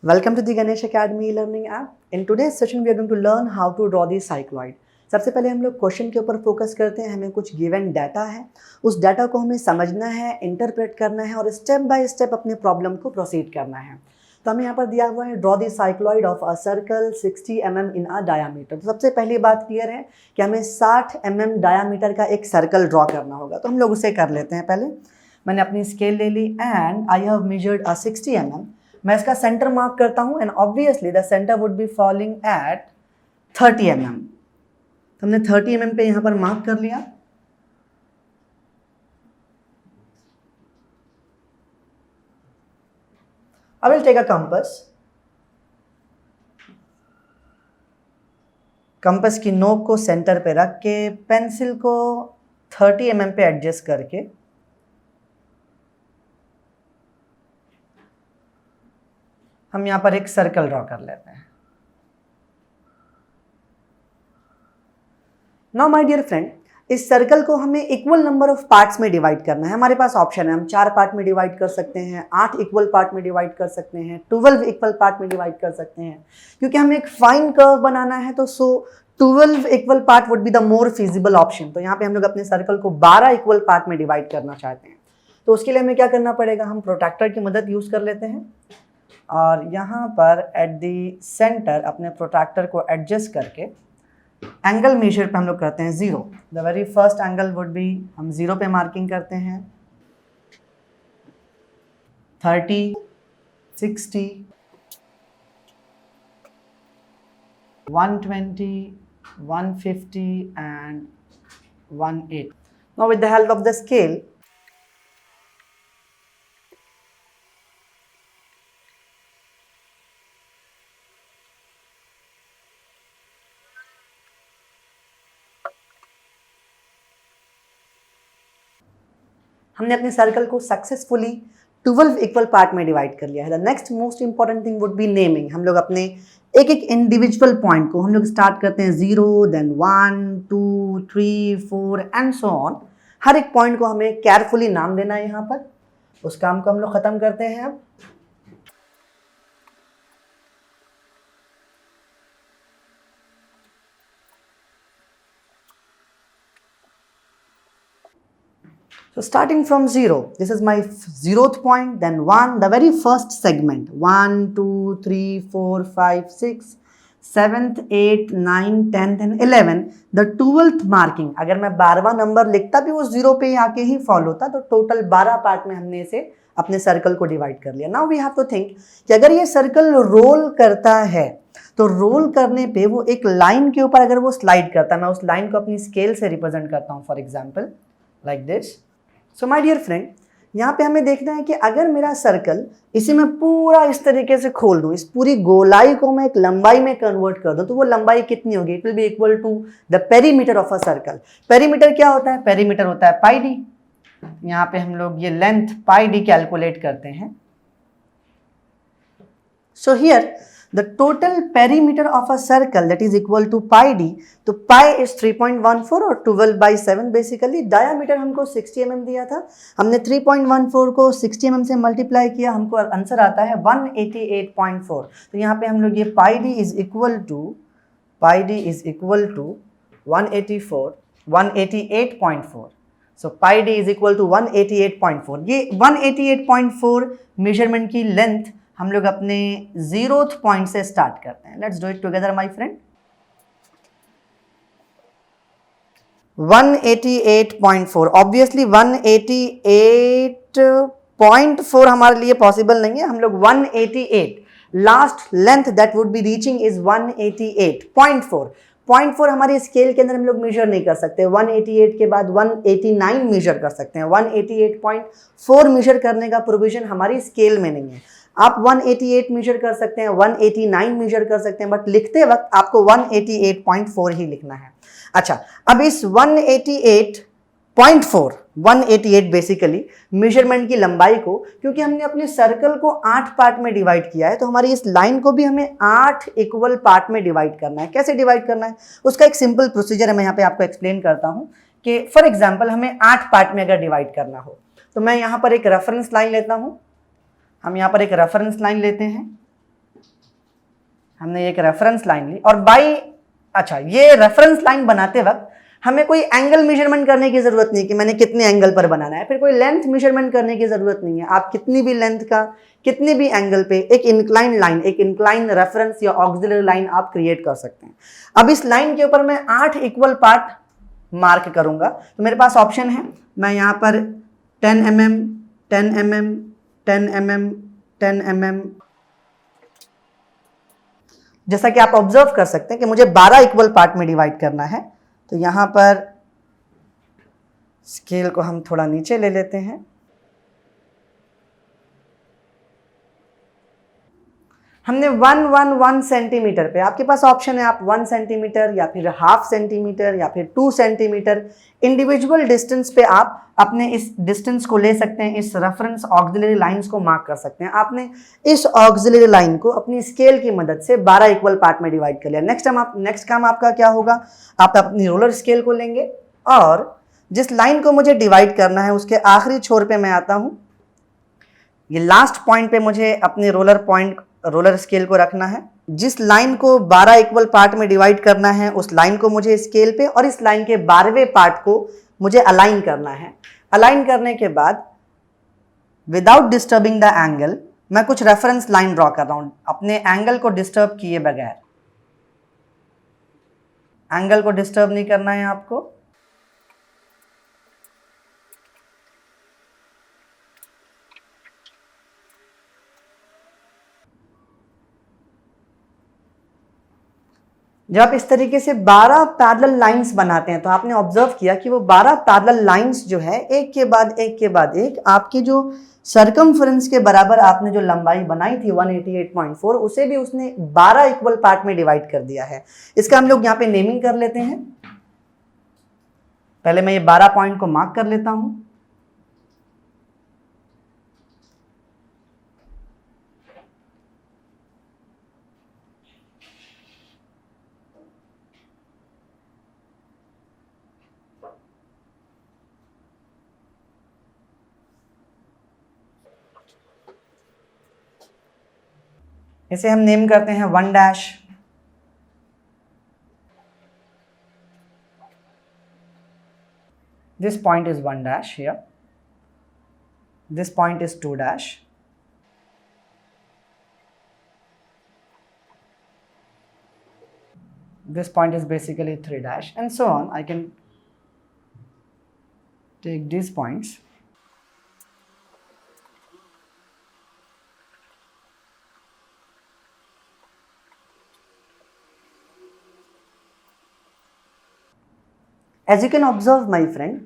Welcome to the Ganesh Academy e-learning app. In today's session we are going to learn how to draw the cycloid. सबसे पहले हम लोग question के ऊपर focus करते हैं। हमें कुछ गिवन डाटा है, उस डाटा को हमें समझना है, इंटरप्रेट करना है और स्टेप बाय स्टेप अपने प्रॉब्लम को प्रोसीड करना है। तो हमें यहाँ पर दिया हुआ है draw the cycloid of a circle 60 mm in a diameter. तो सबसे पहली बात क्लियर है कि हमें 60 mm डायामीटर का एक सर्कल ड्रॉ करना होगा। तो हम लोग उसे कर लेते हैं। पहले मैंने अपनी स्केल ले ली and I have measured a 60 mm। मैं इसका सेंटर मार्क करता हूं and obviously the centre would be falling at 30 mm। तो हमने 30 mm पे यहां पर मार्क कर लिया। I will take a compass। Compass की नोक को सेंटर पे रख के पेंसिल को 30 mm पे एडजस्ट करके हम यहां पर एक सर्कल ड्रॉ कर लेते हैं। नाउ माय डियर फ्रेंड, इस सर्कल को हमें इक्वल नंबर ऑफ पार्ट्स में डिवाइड करना है। हमारे पास ऑप्शन है, हम 4 पार्ट में डिवाइड कर सकते हैं, 8 इक्वल पार्ट में डिवाइड कर सकते हैं, 12 इक्वल पार्ट में डिवाइड कर सकते हैं। क्योंकि हमें एक फाइन कर्व बनाना है तो 12 equal part would be the more feasible option. तो यहाँ पे हम लोग अपने सर्कल को 12 इक्वल पार्ट में डिवाइड करना चाहते हैं। तो उसके लिए हमें क्या करना पड़ेगा, हम प्रोट्रैक्टर की मदद यूज कर लेते हैं और यहाँ पर एट द सेंटर अपने प्रोट्रैक्टर को एडजस्ट करके एंगल मेजर पे हम लोग करते हैं 0। The very first angle would be, हम 0 पे मार्किंग करते हैं। 30, 60, 120, 150 and 180। Now with the help of the scale, हमने अपने सर्कल को सक्सेसफुली 12 इक्वल पार्ट में डिवाइड कर लिया है। The next most important thing would be naming. हम लोग अपने एक एक इंडिविजुअल पॉइंट को हम लोग स्टार्ट करते हैं 0, देन 1, 2, 3, 4 एंड सो ऑन। हर एक पॉइंट को हमें केयरफुली नाम देना है। यहाँ पर उस काम को हम लोग खत्म करते हैं। अब so starting from 0, this is my 0th point, then 1, the very first segment, 1, 2, 3, 4, 5, 6, 7th, 8th, 9th, 10th and 11th, the 12th marking। अगर मैं 12वां नंबर लिखता भी वो 0 पे आके ही फॉलो होता, तो टोटल 12 पार्ट में हमने इसे अपने सर्कल को डिवाइड कर लिया। Now we have to think कि अगर ये सर्कल रोल करता है तो रोल करने पे वो एक लाइन के ऊपर अगर वो स्लाइड करता है, मैं उस लाइन को अपनी स्केल से रिप्रेजेंट करता हूँ। For example like this. So my dear friend, यहाँ पे हमें देखना है कि अगर मेरा सर्कल इसे मैं पूरा इस तरीके से खोल दूं, इस पूरी गोलाई को मैं एक लंबाई में कन्वर्ट कर दूं, तो वो लंबाई कितनी होगी? It will be equal to the perimeter of a circle. Perimeter क्या होता है? पेरीमीटर होता है पाई डी। यहाँ पे हम लोग ये लेंथ पाई डी कैलकुलेट करते हैं। So here the total perimeter of a circle that is equal to pi d, तो pi is 3.14 और 12 by 7 बेसिकली। डायामीटर हमको 60 mm दिया था, हमने 3.14 को 60 mm से मल्टीप्लाई किया, हमको आंसर आता है 188.4। तो यहाँ पे हम लोग ये pi d is equal to 188.4। So pi d is equal to 188.4। ये 188.4 मेजरमेंट की लेंथ हम लोग अपने 0th पॉइंट से स्टार्ट करते हैं। Let's do it together my friend. 188.4, obviously 188.4 हमारे लिए पॉसिबल नहीं है। हम लोग 188 last length that would be reaching is 188.4। 0.4 हमारी स्केल के अंदर हम लोग मेजर नहीं कर सकते। 188 के बाद 189 मेजर कर सकते हैं। 188.4 मेजर करने का प्रोविजन हमारी स्केल में नहीं है। आप 188 मेजर कर सकते हैं, 189 मेजर कर सकते हैं, बट लिखते वक्त आपको 188.4 ही लिखना है। अच्छा, अब इस 188 बेसिकली मेजरमेंट की लंबाई को, क्योंकि हमने अपने सर्कल को 8 पार्ट में डिवाइड किया है, तो हमारी इस लाइन को भी हमें 8 इक्वल पार्ट में डिवाइड करना है। कैसे डिवाइड करना है उसका एक सिंपल प्रोसीजर है, मैं यहाँ पे आपको एक्सप्लेन करता हूँ कि फॉर एग्जाम्पल हमें 8 पार्ट में अगर डिवाइड करना हो तो मैं यहाँ पर एक रेफरेंस लाइन लेता हूँ। हम यहाँ पर एक रेफरेंस लाइन लेते हैं हमने एक रेफरेंस लाइन ली और अच्छा, ये रेफरेंस लाइन बनाते वक्त हमें कोई एंगल मेजरमेंट करने की जरूरत नहीं कि मैंने कितने एंगल पर बनाना है, फिर कोई लेंथ मेजरमेंट करने की जरूरत नहीं है। आप कितनी भी लेंथ का कितने भी एंगल पे एक इंक्लाइन लाइन, एक इंक्लाइन रेफरेंस या ऑक्सिलरी लाइन आप क्रिएट कर सकते हैं। अब इस लाइन के ऊपर मैं 8 इक्वल पार्ट मार्क करूंगा, तो मेरे पास ऑप्शन है, मैं यहाँ पर 10 mm, 10 mm, 10 mm, 10 mm, जैसा कि आप ऑब्जर्व कर सकते हैं कि मुझे 12 इक्वल पार्ट में डिवाइड करना है। तो यहां पर स्केल को हम थोड़ा नीचे ले लेते हैं। हमने 1 सेंटीमीटर पे, आपके पास ऑप्शन है, आप 1 सेंटीमीटर या फिर हाफ सेंटीमीटर या फिर 2 सेंटीमीटर इंडिविजुअल डिस्टेंस पे आप अपने इस डिस्टेंस को ले सकते हैं, इस रेफरेंस ऑक्सिलरी लाइंस को मार्क कर सकते हैं। आपने इस ऑक्सिलरी लाइन को अपनी स्केल की मदद से 12 इक्वल पार्ट में डिवाइड कर लिया। नेक्स्ट काम आपका क्या होगा, आप अपनी रोलर स्केल को लेंगे और जिस लाइन को मुझे डिवाइड करना है उसके आखिरी छोर पे मैं आता हूं। ये लास्ट पॉइंट पे मुझे अपनी रोलर स्केल को रखना है। जिस लाइन को 12 इक्वल पार्ट में डिवाइड करना है उस लाइन को मुझे स्केल पे और इस लाइन के 12वें पार्ट को मुझे अलाइन करना है। अलाइन करने के बाद विदाउट डिस्टर्बिंग द एंगल मैं कुछ रेफरेंस लाइन ड्रॉ कर रहा हूं, अपने एंगल को डिस्टर्ब किए बगैर। एंगल को डिस्टर्ब नहीं करना है आपको। जब आप इस तरीके से 12 पैरेलल लाइंस बनाते हैं तो आपने ऑब्जर्व किया कि वो 12 पैरेलल लाइंस जो है एक के बाद एक आपकी जो सरकमफ्रेंस के बराबर आपने जो लंबाई बनाई थी 188.4, उसे भी उसने 12 इक्वल पार्ट में डिवाइड कर दिया है। इसका हम लोग यहाँ पे नेमिंग कर लेते हैं। पहले मैं ये 12 पॉइंट को मार्क कर लेता हूं। इसे हम नेम करते हैं 1 dash. This point is 1 dash here. This point is 2 dash. This point is basically 3 dash and so on. I can take these points. As you can observe my friend,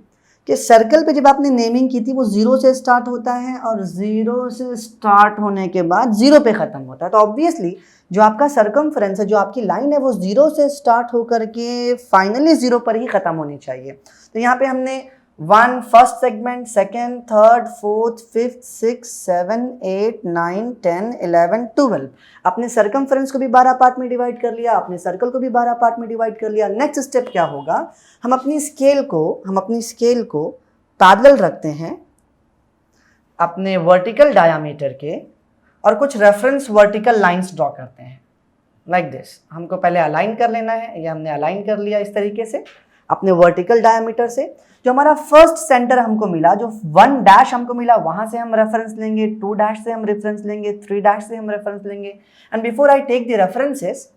कि circle पे जब आपने naming की थी वो 0 से start होता है और 0 से स्टार्ट होने के बाद 0 पे ख़त्म होता है। तो ऑब्वियसली जो आपका सर्कमफ्रेंस है, जो आपकी लाइन है, वो 0 से स्टार्ट होकर के फाइनली 0 पर ही ख़त्म होनी चाहिए। तो यहाँ पे हमने 1 first segment, second, third, fourth, fifth, 6, 7, 8, 9, 10, 11, 12 अपने सर्कमफ्रेंस को भी 12 पार्ट में डिवाइड कर लिया, अपने सर्कल को भी 12 पार्ट में डिवाइड कर लिया। नेक्स्ट स्टेप क्या होगा, हम अपनी स्केल को पैरेलल रखते हैं अपने वर्टिकल डायामीटर के और कुछ रेफरेंस वर्टिकल लाइंस ड्रॉ करते हैं लाइक दिस। हमको पहले अलाइन कर लेना है, ये हमने अलाइन कर लिया इस तरीके से अपने वर्टिकल डायामीटर से। जो हमारा फर्स्ट सेंटर हमको मिला, जो 1 डैश हमको मिला, वहां से हम रेफरेंस लेंगे, 2 डैश से हम रेफरेंस लेंगे, 3 डैश से हम रेफरेंस लेंगे। And before I take the references,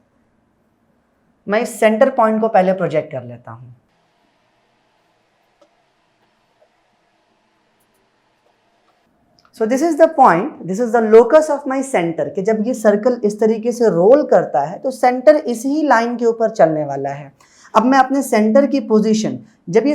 मैं इस सेंटर पॉइंट को पहले प्रोजेक्ट कर लेता हूं। So this is the point, this is the locus of my centre, कि जब ये सर्कल इस तरीके से रोल करता है तो सेंटर इसी लाइन के ऊपर चलने वाला है। अब मैं अपने सेंटर की पोजीशन, जब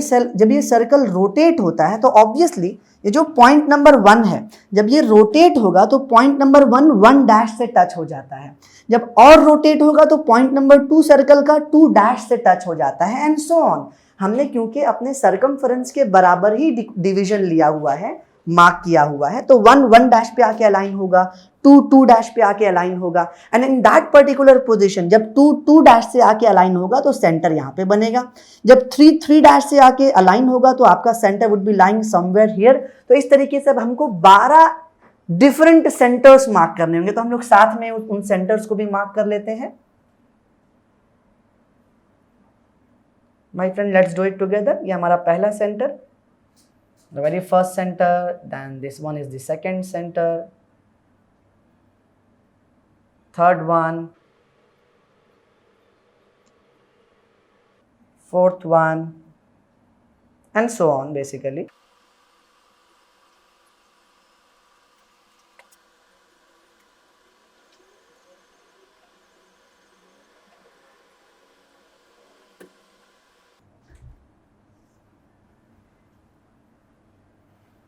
ये सर्कल रोटेट होता है तो ऑब्वियसली ये जो पॉइंट नंबर 1 है, जब ये रोटेट होगा तो पॉइंट नंबर 1 डैश से टच हो जाता है। जब और रोटेट होगा तो पॉइंट नंबर 2 सर्कल का 2 डैश से टच हो जाता है एंड सो ऑन। हमने क्योंकि अपने सर्कमफ्रेंस के बराबर ही डिवीजन लिया हुआ है, मार्क किया हुआ है, तो 1 डैश पे आके अलाइन होगा, 2 डैश पे आके अलाइन होगा and in that particular position जब 2 डैश से आके अलाइन होगा तो सेंटर यहाँ पे बनेगा। जब 3 डैश से आके अलाइन होगा तो आपका centre would B lying somewhere here. तो इस तरीके से अब हमको 12 डिफरेंट सेंटर्स मार्क करने होंगे, तो हम लोग साथ में उन सेंटर्स को भी मार्क कर लेते हैं। My friend, let's do it together. ये हमारा पहला center, the very first center, then this one is the second center, third one, fourth one, and so on basically.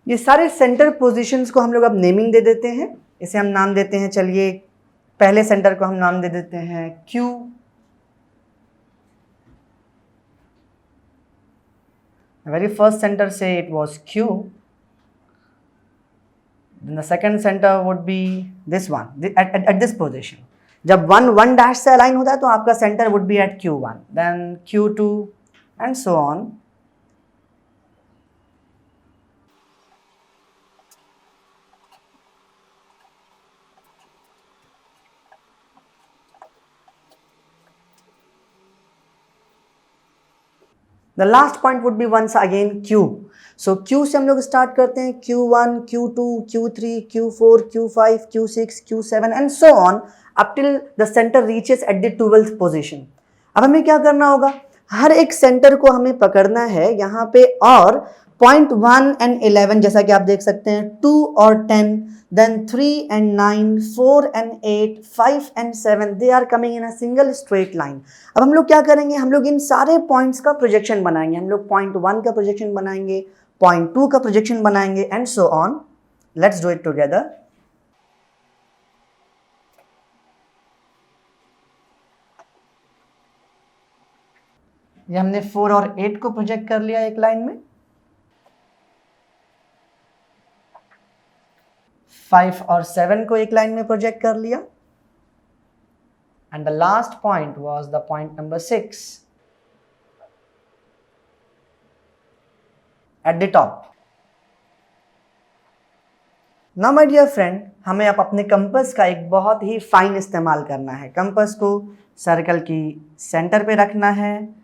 ये सारे सेंटर पोजीशंस को हम लोग अब नेमिंग दे देते हैं। इसे हम नाम देते हैं, चलिए पहले सेंटर को हम नाम दे देते हैं Q, the very first center, say it was Q, then the second center would be this one at this position. जब 1 1 डैश से अलाइन होता है तो आपका centre would be at Q1, then Q2 and so on. The last point would be once again Q. So Q से हम लोग start करते हैं, Q1, Q2, Q3, Q4, Q5, Q6, Q7 and so on up till the center reaches at the 12th position. अब हमें क्या करना होगा, हर एक सेंटर को हमें पकड़ना है यहाँ पे, और पॉइंट 1 and 11 जैसा कि आप देख सकते हैं, 2 और 10, then 3 and 9, 4 and 8, 5 and 7, they are coming in a single straight line. अब हम लोग क्या करेंगे, हम लोग इन सारे पॉइंट्स का प्रोजेक्शन बनाएंगे। हम लोग पॉइंट 1 का प्रोजेक्शन बनाएंगे, पॉइंट 2 का प्रोजेक्शन बनाएंगे and so on. Let's do it together. ये हमने 4 और 8 को प्रोजेक्ट कर लिया एक लाइन में, 5 और 7 को एक लाइन में प्रोजेक्ट कर लिया, and the last point was the point number 6 at the top. Now my dear friend, हमें अब अपने कंपास का एक बहुत ही फाइन इस्तेमाल करना है। कंपास को सर्कल की सेंटर पे रखना है,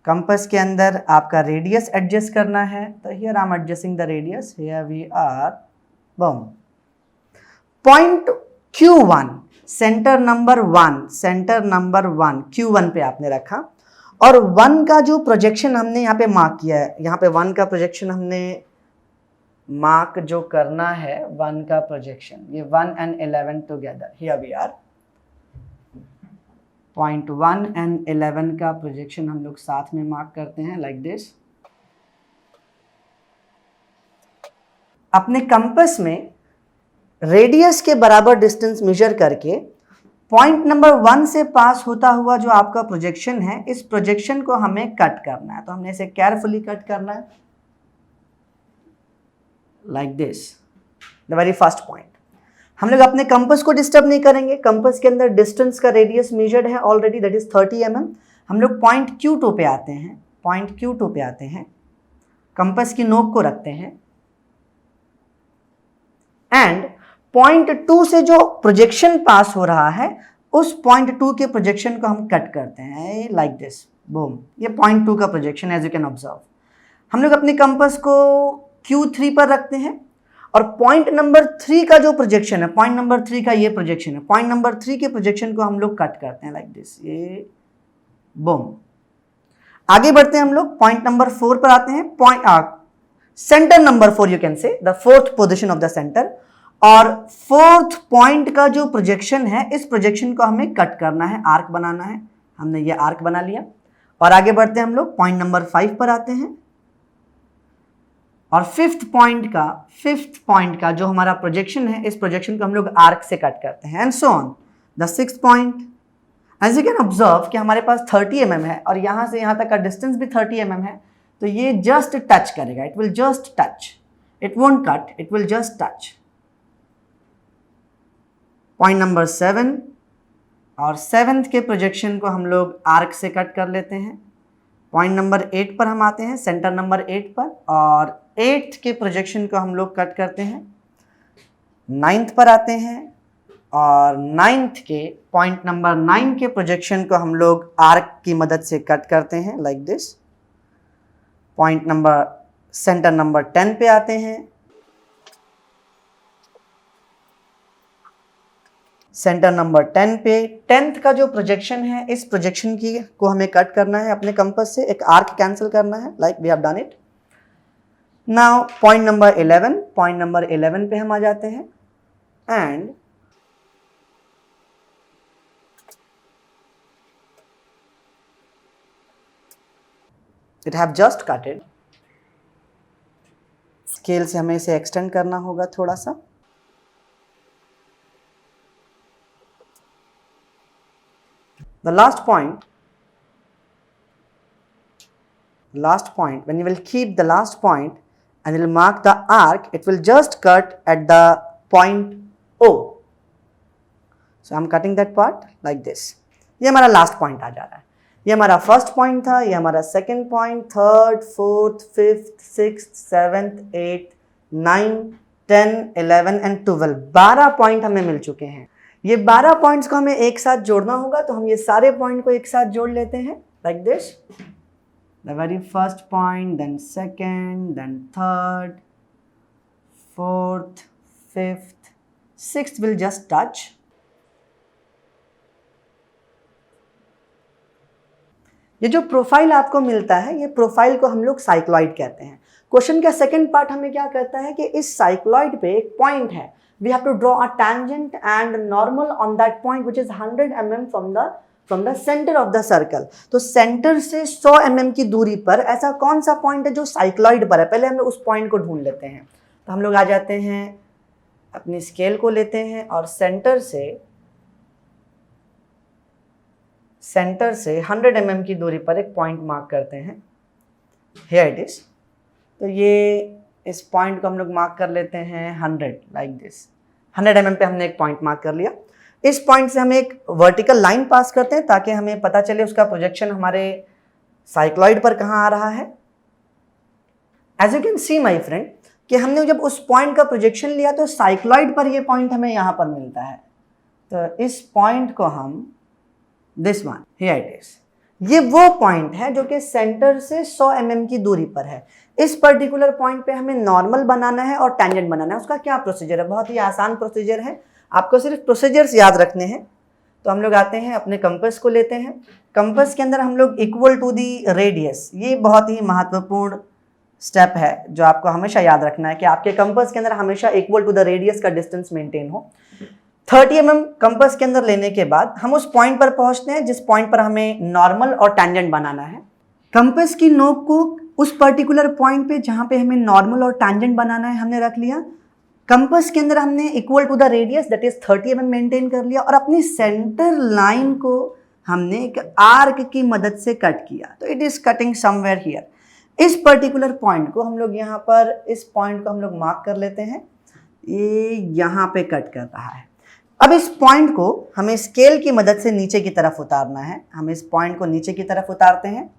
कंपास के अंदर आपका रेडियस एडजस्ट करना है। तो here I am adjusting the radius, here we are, boom. Point Q1, center number 1 Q1 पे आपने रखा, और 1 का जो प्रोजेक्शन हमने यहाँ पे मार्क किया है, यहाँ पे 1 का प्रोजेक्शन हमने मार्क जो करना है, 1 का प्रोजेक्शन, ये 1 and 11 together, here we are. Point 1 and 11 का प्रोजेक्शन हम लोग साथ में मार्क करते हैं लाइक दिस। अपने कंपास में रेडियस के बराबर डिस्टेंस मेजर करके पॉइंट नंबर 1 से पास होता हुआ जो आपका प्रोजेक्शन है, इस प्रोजेक्शन को हमें कट करना है। तो हमने इसे केयरफुली कट करना है like this, the very first point. हम लोग अपने कंपास को डिस्टर्ब नहीं करेंगे। कंपास के अंदर डिस्टेंस का रेडियस मेजर्ड है ऑलरेडी, दैट इज 30 mm। हम लोग पॉइंट Q2 पे आते हैं, कंपास की नोक को रखते हैं, एंड पॉइंट 2 से जो प्रोजेक्शन पास हो रहा है, उस पॉइंट 2 के प्रोजेक्शन को हम कट करते हैं लाइक दिस, बूम। ये पॉइंट 2 का projection, as you can observe. हम लोग अपने कंपास को Q3 पर रखते हैं, और पॉइंट नंबर 3 का जो प्रोजेक्शन है, पॉइंट नंबर 3 का ये प्रोजेक्शन है, पॉइंट नंबर 3 के प्रोजेक्शन को हम लोग कट करते हैं लाइक दिस, ये बूम। आगे बढ़ते हैं हम लोग, पॉइंट नंबर 4 पर आते हैं, point centre number 4, you can say the 4th position of the centre, और 4th पॉइंट का जो प्रोजेक्शन है, इस प्रोजेक्शन को हमें कट करना है, आर्क बनाना है। हमने ये आर्क बना लिया, और आगे बढ़ते हैं हम लोग, पॉइंट नंबर 5 पर आते हैं, और 5th पॉइंट का जो हमारा प्रोजेक्शन है, इस प्रोजेक्शन को हम लोग आर्क से कट करते हैं, and so on. The 6th point, as you can observe कि हमारे पास 30 mm है, और यहां से यहां तक का डिस्टेंस भी 30 mm है, तो ये जस्ट टच करेगा, it will just touch, it won't cut, it will just touch. Point number 7, और 7th के प्रोजेक्शन को हम लोग आर्क से कट कर लेते हैं। पॉइंट नंबर 8 पर हम आते हैं, सेंटर नंबर 8 पर, और 8th के प्रोजेक्शन को हम लोग कट करते हैं 9th पर आते हैं और 9th के पॉइंट नंबर 9 के प्रोजेक्शन को हम लोग आर्क की मदद से कट करते हैं like this. Point number centre number 10 पे आते हैं, सेंटर नंबर 10 पे 10th का जो प्रोजेक्शन है इस प्रोजेक्शन की को हमें कट करना है अपने कंपास से, एक आर्क कैंसिल करना है like we have done it. Now point number 11 पे हम आ जाते हैं and it have just cutted. Scale से हमें इसे एक्सटेंड करना होगा थोड़ा सा। The last point, when you will keep the last point and you will mark the arc, it will just cut at the point O. So I am cutting that part like this. ये हमारा last point आ जा रहा है। ये हमारा first point था, ये हमारा second point, third, fourth, fifth, sixth, seventh, eight, 9, 10, 11 and 12 12 point हमें मिल चुके हैं। ये 12 पॉइंट्स को हमें एक साथ जोड़ना होगा, तो हम ये सारे पॉइंट को एक साथ जोड़ लेते हैं like this. The very first point, then second, then third, fourth, fifth, sixth will just touch. ये जो प्रोफाइल आपको मिलता है, ये प्रोफाइल को हम लोग साइक्लॉइड कहते हैं। क्वेश्चन का सेकेंड पार्ट हमें क्या कहता है कि इस साइक्लॉइड पे एक पॉइंट है, we have to draw a tangent and normal on that point which is 100 mm from the center of the circle। तो सेंटर से 100 mm की दूरी पर ऐसा कौन सा पॉइंट है जो साइक्लॉइड पर है, पहले हम लोग उस पॉइंट को ढूंढ लेते हैं। तो हम लोग आ जाते हैं, अपनी स्केल को लेते हैं और सेंटर से 100 mm की दूरी पर एक पॉइंट मार्क करते हैं। Here it is। तो ये इस पॉइंट को हम लोग मार्क कर लेते हैं 100 लाइक दिस। 100 mm पे हमने एक पॉइंट मार्क कर लिया। इस पॉइंट से हम एक वर्टिकल लाइन पास करते हैं ताकि हमें पता चले उसका प्रोजेक्शन हमारे साइक्लॉइड पर कहाँ आ रहा है। As you can see my friend कि हमने जब उस पॉइंट का प्रोजेक्शन लिया तो साइक्लॉइड पर ये पॉइंट हमें यहाँ पर मिलता है। तो इस पॉइंट को हम this one, here it is, ये वो पॉइंट है जो कि सेंटर से 100 mm की दूरी पर है। इस पर्टिकुलर पॉइंट पे हमें नॉर्मल बनाना है और टेंजेंट बनाना है। उसका क्या प्रोसीजर है? बहुत ही आसान प्रोसीजर है, आपको सिर्फ प्रोसीजर्स याद रखने हैं। तो हम लोग आते हैं, अपने कंपास को लेते हैं, कंपास के अंदर हम लोग इक्वल टू दी रेडियस, ये बहुत ही महत्वपूर्ण स्टेप है जो आपको हमेशा याद रखना है कि आपके कंपास के अंदर हमेशा इक्वल टू द रेडियस का डिस्टेंस मेंटेन हो। 30 mm कंपास के अंदर लेने के बाद हम उस पॉइंट पर पहुंचते हैं जिस पॉइंट पर हमें नॉर्मल और टेंजेंट बनाना है। कंपास की नोक को उस पर्टिकुलर पॉइंट पे जहां पे हमें नॉर्मल और टेंजेंट बनाना है हमने रख लिया। कंपास के अंदर हमने equal to the radius that is 30 mm maintain कर लिया और अपनी सेंटर लाइन को हमने एक आर्क की मदद से कट किया। तो it is cutting somewhere here. इस पर्टिकुलर पॉइंट को हम लोग यहाँ पर, इस पॉइंट को हम लोग मार्क कर लेते हैं, ये यहाँ पे कट कर रहा है। अब इस पॉइंट को हमें स्केल की मदद से नीचे की तरफ उतारना है। हम इस पॉइंट को नीचे की तरफ उतारते हैं।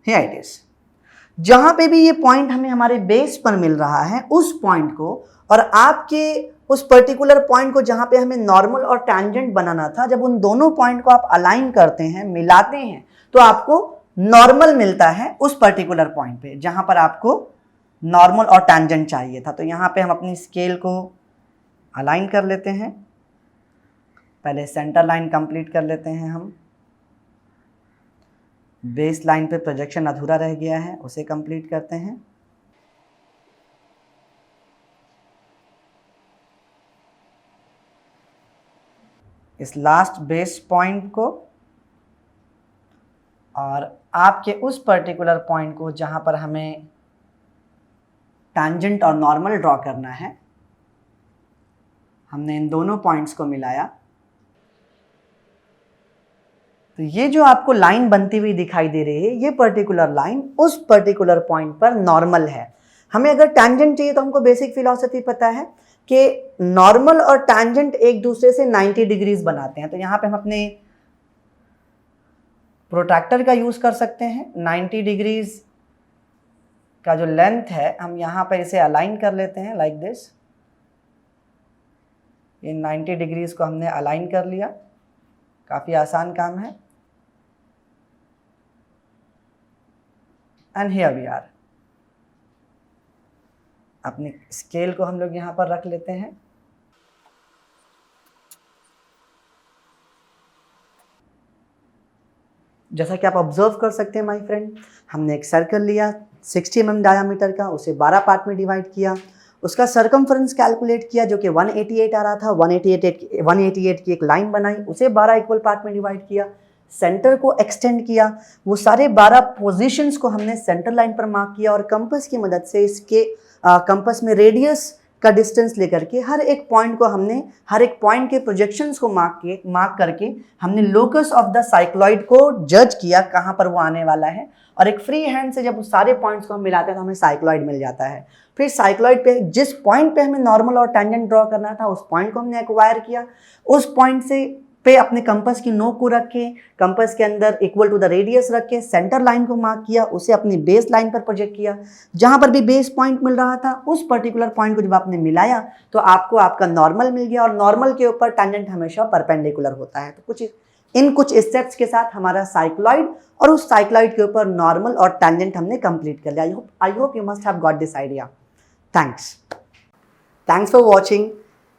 Here it is। जहां पे भी ये पॉइंट हमें हमारे बेस पर मिल रहा है उस पॉइंट को, और आपके उस पर्टिकुलर पॉइंट को जहां पे हमें नॉर्मल और टेंजेंट बनाना था, जब उन दोनों पॉइंट को आप अलाइन करते हैं, मिलाते हैं, तो आपको नॉर्मल मिलता है उस पर्टिकुलर पॉइंट पे जहां पर आपको नॉर्मल और टेंजेंट चाहिए था। तो यहाँ पे हम अपनी स्केल को अलाइन कर लेते हैं। पहले सेंटर लाइन कंप्लीट कर लेते हैं हम। बेस लाइन पे प्रोजेक्शन अधूरा रह गया है, उसे कंप्लीट करते हैं। इस लास्ट बेस पॉइंट को और आपके उस पर्टिकुलर पॉइंट को जहां पर हमें टैंजेंट और नॉर्मल ड्रॉ करना है, हमने इन दोनों पॉइंट्स को मिलाया। तो ये जो आपको लाइन बनती हुई दिखाई दे रही है, ये पर्टिकुलर लाइन उस पर्टिकुलर पॉइंट पर नॉर्मल है। हमें अगर टैंजेंट चाहिए तो हमको बेसिक फिलॉसफी पता है कि नॉर्मल और टैंजेंट एक दूसरे से 90 डिग्रीज बनाते हैं। तो यहाँ पे हम अपने प्रोट्रैक्टर का यूज कर सकते हैं। 90 डिग्रीज का जो लेंथ है हम यहाँ पर इसे अलाइन कर लेते हैं लाइक दिस। ये 90 डिग्रीज को हमने अलाइन कर लिया, काफ़ी आसान काम है। And here we are. अपनी स्केल को हम लोग यहाँ पर रख लेते हैं। जैसा कि आप ऑब्जर्व कर सकते हैं माय फ्रेंड, हमने एक सर्कल लिया 60 mm डायामीटर का, उसे 12 पार्ट में डिवाइड किया, उसका सरकमफ्रेंस कैलकुलेट किया जो कि 188 आ रहा था। 188 की एक लाइन बनाई, उसे 12 इक्वल पार्ट में डिवाइड किया, सेंटर को एक्सटेंड किया, वो सारे 12 पोजीशंस को हमने सेंटर लाइन पर मार्क किया और कंपास की मदद से इसके कंपास में रेडियस का डिस्टेंस लेकर के हर एक पॉइंट के प्रोजेक्शंस को मार्क करके हमने लोकस ऑफ द साइक्लॉइड को जज किया कहाँ पर वो आने वाला है, और एक फ्री हैंड से जब उस सारे पॉइंट्स को हम मिलाते हैं तो हमें साइक्लॉइड मिल जाता है। फिर साइक्लॉइड पे जिस पॉइंट पे हमें नॉर्मल और टेंजेंट ड्रॉ करना था उस पॉइंट को हमने एक्वायर किया, उस पॉइंट से पे अपने कंपास की नोक को रख के कंपास के अंदर इक्वल टू द रेडियस रख के सेंटर लाइन को मार्क किया, उसे अपनी बेस लाइन पर प्रोजेक्ट किया। जहां पर भी बेस पॉइंट मिल रहा था उस पर्टिकुलर पॉइंट को जब आपने मिलाया तो आपको आपका नॉर्मल मिल गया, और नॉर्मल के ऊपर टैंजेंट हमेशा परपेंडिकुलर होता है। तो कुछ स्टेप्स के साथ हमारा साइक्लॉइड और उस साइक्लॉइड के ऊपर नॉर्मल और टैंजेंट हमने कंप्लीट कर लिया। I hope you must have got this idea. Thanks for watching.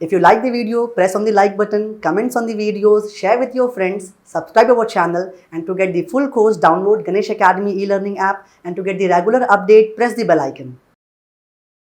If you like the video, press on the like button, comments on the videos, share with your friends, subscribe our channel, and to get the full course, download Ganesh Academy e-learning app, and to get the regular update, press the bell icon.